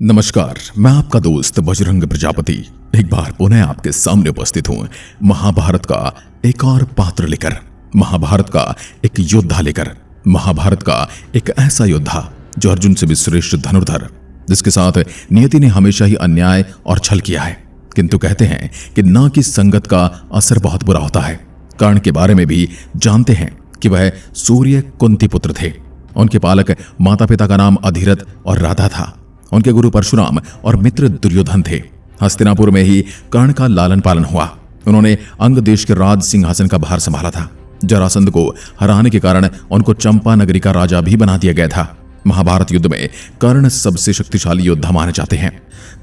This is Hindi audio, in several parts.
नमस्कार, मैं आपका दोस्त बजरंग प्रजापति एक बार पुनः आपके सामने उपस्थित हूँ महाभारत का एक और पात्र लेकर, महाभारत का एक योद्धा लेकर, महाभारत का एक ऐसा योद्धा जो अर्जुन से भी श्रेष्ठ धनुर्धर, जिसके साथ नियति ने हमेशा ही अन्याय और छल किया है। किंतु कहते हैं कि ना कि संगत का असर बहुत बुरा होता है। कर्ण के बारे में भी जानते हैं कि वह सूर्य कुंती पुत्र थे। उनके पालक माता पिता का नाम अधिरथ और राधा था। उनके गुरु परशुराम और मित्र दुर्योधन थे। हस्तिनापुर में ही कर्ण का लालन पालन हुआ। उन्होंने अंग देश के राज सिंहासन का भार संभाला था। जरासंध को हराने के कारण उनको चंपा नगरी का राजा भी बना दिया गया था। महाभारत युद्ध में कर्ण सबसे शक्तिशाली योद्धा माने जाते हैं।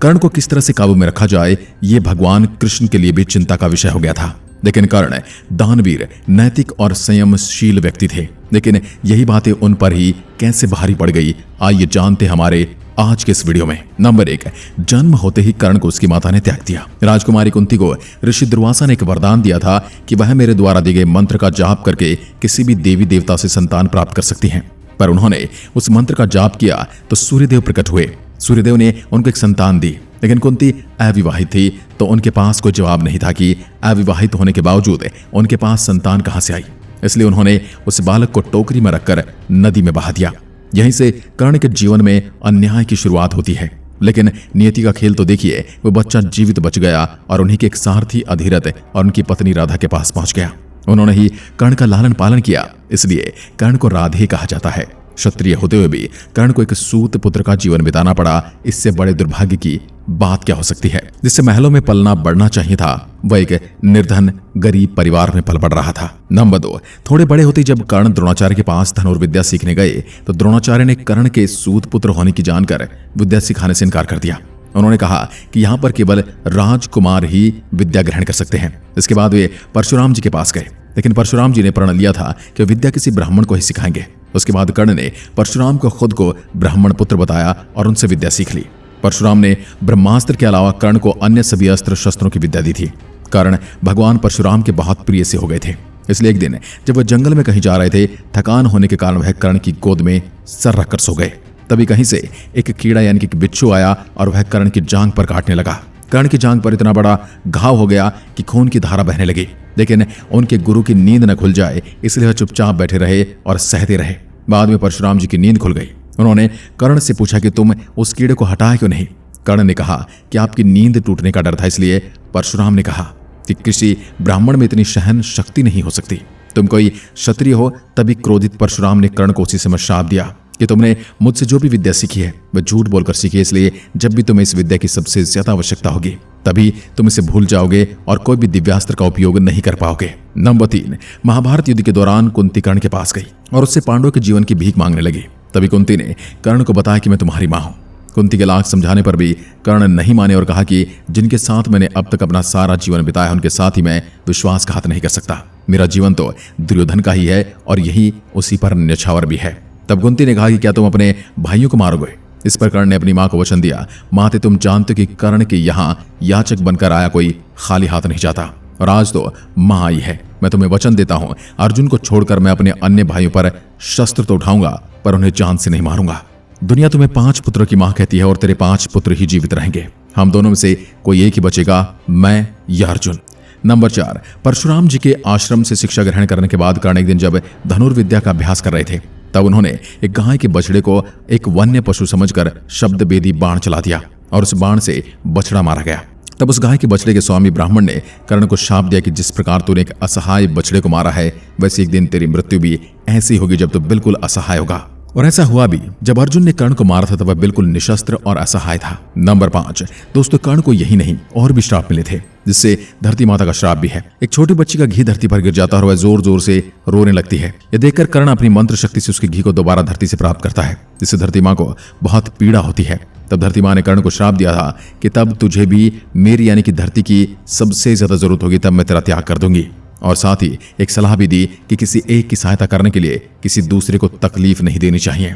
कर्ण को किस तरह से काबू में रखा जाए, ये भगवान कृष्ण के लिए भी चिंता का विषय हो गया था। लेकिन कर्ण दानवीर, नैतिक और संयमशील व्यक्ति थे। लेकिन यही बातें उन पर ही कैसे भारी पड़ गई, आइए जानते हमारे आज के इस वीडियो में। नंबर 1, जन्म होते ही कर्ण को उसकी माता ने त्याग दिया। राजकुमारी कुंती को ऋषि दुर्वासा ने एक वरदान दिया था कि वह मेरे द्वारा दिए गए मंत्र का जाप करके किसी भी देवी देवता से संतान प्राप्त कर सकती हैं। पर उन्होंने उस मंत्र का जाप किया तो सूर्यदेव प्रकट हुए। सूर्यदेव ने उनको एक संतान दी, लेकिन कुंती अविवाहित थी, तो उनके पास कोई जवाब नहीं था कि अविवाहित होने के बावजूद उनके पास संतान कहां से आई। इसलिए उन्होंने उस बालक को टोकरी में रखकर नदी में बहा दिया। यहीं से कर्ण के जीवन में अन्याय की शुरुआत होती है। लेकिन नियति का खेल तो देखिए, वो बच्चा जीवित बच गया और उन्हीं के एक सारथी अधिरथ और उनकी पत्नी राधा के पास पहुंच गया। उन्होंने ही कर्ण का लालन पालन किया, इसलिए कर्ण को राधे कहा जाता है। क्षत्रिय होते हुए भी कर्ण को एक सूत पुत्र का जीवन बिताना पड़ा। इससे बड़े दुर्भाग्य की बात क्या हो सकती है। जिससे महलों में पलना बढ़ना चाहिए था, वह एक निर्धन गरीब परिवार में पल बढ़ रहा था। नंबर 2, थोड़े बड़े होते जब कर्ण द्रोणाचार्य के पास धनुर्विद्या सीखने गए तो द्रोणाचार्य ने कर्ण के सूत पुत्र होने की जानकर विद्या सिखाने से इनकार कर दिया। उन्होंने कहा कि यहाँ पर केवल राजकुमार ही विद्या ग्रहण कर सकते हैं। इसके बाद वे परशुराम जी के पास गए, लेकिन परशुराम जी ने प्रण लिया था कि विद्या किसी ब्राह्मण को ही सिखाएंगे। उसके बाद कर्ण ने परशुराम को खुद को ब्राह्मण पुत्र बताया और उनसे विद्या सीख ली। परशुराम ने ब्रह्मास्त्र के अलावा कर्ण को अन्य सभी अस्त्र शस्त्रों की विद्या दी थी। कर्ण भगवान परशुराम के बहुत प्रिय से हो गए थे। इसलिए एक दिन जब वह जंगल में कहीं जा रहे थे, थकान होने के कारण वह कर्ण की गोद में सर रखकर सो गए। तभी कहीं से एक कीड़ा यानी कि बिच्छू आया और वह कर्ण की जांघ पर काटने लगा। कर्ण की जांघ पर इतना बड़ा घाव हो गया कि खून की धारा बहने लगी। लेकिन उनके गुरु की नींद न खुल जाए, इसलिए वह चुपचाप बैठे रहे और सहते रहे। बाद में परशुराम जी की नींद खुल गई। उन्होंने कर्ण से पूछा कि तुम उस कीड़े को हटाए क्यों नहीं। कर्ण ने कहा कि आपकी नींद टूटने का डर था। इसलिए परशुराम ने कहा कि किसी ब्राह्मण में इतनी सहन शक्ति नहीं हो सकती, तुम कोई क्षत्रिय हो। तभी क्रोधित परशुराम ने कर्ण को उसी समय श्राप दिया कि तुमने मुझसे जो भी विद्या सीखी है वह झूठ बोलकर सीखी है। इसलिए जब भी तुम्हें इस विद्या की सबसे ज्यादा आवश्यकता होगी तभी तुम इसे भूल जाओगे और कोई भी दिव्यास्त्र का उपयोग नहीं कर पाओगे। नंबर 3, महाभारत युद्ध के दौरान कुंती कर्ण के पास गई और उससे पांडवों के जीवन की भीख मांगने लगी। तभी कुंती ने कर्ण को बताया कि मैं तुम्हारी मां हूं। कुंती के लाख समझाने पर भी कर्ण नहीं माने और कहा कि जिनके साथ मैंने अब तक अपना सारा जीवन बिताया उनके साथ ही मैं विश्वासघात नहीं कर सकता। मेरा जीवन तो दुर्योधन का ही है और यही उसी पर न्यौछावर भी है। तब कुंती ने कहा कि क्या तुम अपने भाइयों को मारोगे। इस पर कर्ण ने अपनी मां को वचन दिया, माते तुम जानते हो कि कर्ण के यहाँ याचक बनकर आया कोई खाली हाथ नहीं जाता, और आज तो मां आई है। मैं तुम्हें वचन देता हूं, अर्जुन को छोड़कर मैं अपने अन्य भाइयों पर शस्त्र तो उठाऊंगा पर उन्हें जान से नहीं मारूंगा। दुनिया तुम्हें 5 पुत्रों की मां कहती है और तेरे 5 पुत्र ही जीवित रहेंगे। हम दोनों में से कोई एक ही बचेगा, मैं या अर्जुन। नंबर 4, परशुराम जी के आश्रम से शिक्षा ग्रहण करने के बाद कर्ण एक दिन जब धनुर्विद्या का अभ्यास कर रहे थे, तब उन्होंने एक गाय के बछड़े को एक वन्य पशु समझकर शब्द बेदी बाण चला दिया और उस बाण से बछड़ा मारा गया। तब उस गाय के बछड़े के स्वामी ब्राह्मण ने कर्ण को शाप दिया कि जिस प्रकार तूने एक असहाय बछड़े को मारा है, वैसे एक दिन तेरी मृत्यु भी ऐसी होगी जब तू बिल्कुल असहाय होगा। और ऐसा हुआ भी। जब अर्जुन ने कर्ण को मारा था तब वह बिल्कुल निशस्त्र और असहाय था। नंबर 5, दोस्तों कर्ण को यही नहीं और भी श्राप मिले थे, जिससे धरती माता का श्राप भी है। एक छोटी बच्ची का घी धरती पर गिर जाता है और वह जोर जोर से रोने लगती है। यह देखकर कर्ण अपनी मंत्र शक्ति से उसके घी को दोबारा धरती से प्राप्त करता है, जिससे धरती माँ को बहुत पीड़ा होती है। तब धरती माँ ने कर्ण को श्राप दिया था कि तब तुझे भी मेरी यानी कि धरती की सबसे ज्यादा जरूरत होगी, तब मैं तेरा त्याग कर दूंगी। और साथ ही एक सलाह भी दी कि किसी एक की सहायता करने के लिए किसी दूसरे को तकलीफ नहीं देनी चाहिए।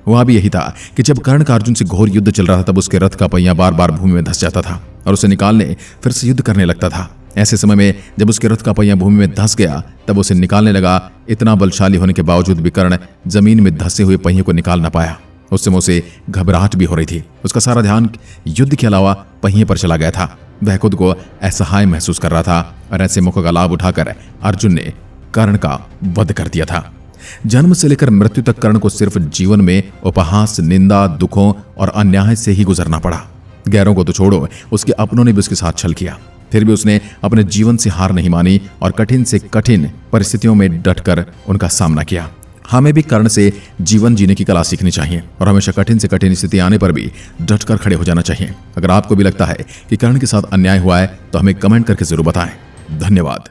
वह भी यही था कि जब कर्ण का अर्जुन से घोर युद्ध चल रहा था तब उसके रथ का पहिया बार बार भूमि में धंस जाता था और उसे निकालने फिर से युद्ध करने लगता था। ऐसे समय में जब उसके रथ का पहिया भूमि में धंस गया तब उसे निकालने लगा। इतना बलशाली होने के बावजूद भी कर्ण जमीन में धंसे हुए पहिए को निकाल न पाया। उस समय उसे घबराहट भी हो रही थी। उसका सारा ध्यान युद्ध के अलावा पहिए पर चला गया था। वह खुद को असहाय महसूस कर रहा था और ऐसे मौके का लाभ उठाकर अर्जुन ने कर्ण का वध कर दिया था। जन्म से लेकर मृत्यु तक कर्ण को सिर्फ जीवन में उपहास, निंदा, दुखों और अन्याय से ही गुजरना पड़ा। गैरों को तो छोड़ो, उसके अपनों ने भी उसके साथ छल किया। फिर भी उसने अपने जीवन से हार नहीं मानी और कठिन से कठिन परिस्थितियों में डटकर उनका सामना किया। हमें भी कर्ण से जीवन जीने की कला सीखनी चाहिए और हमेशा कठिन से कठिन स्थिति आने पर भी डटकर खड़े हो जाना चाहिए। अगर आपको भी लगता है कि कर्ण के साथ अन्याय हुआ है तो हमें कमेंट करके जरूर बताएं। धन्यवाद।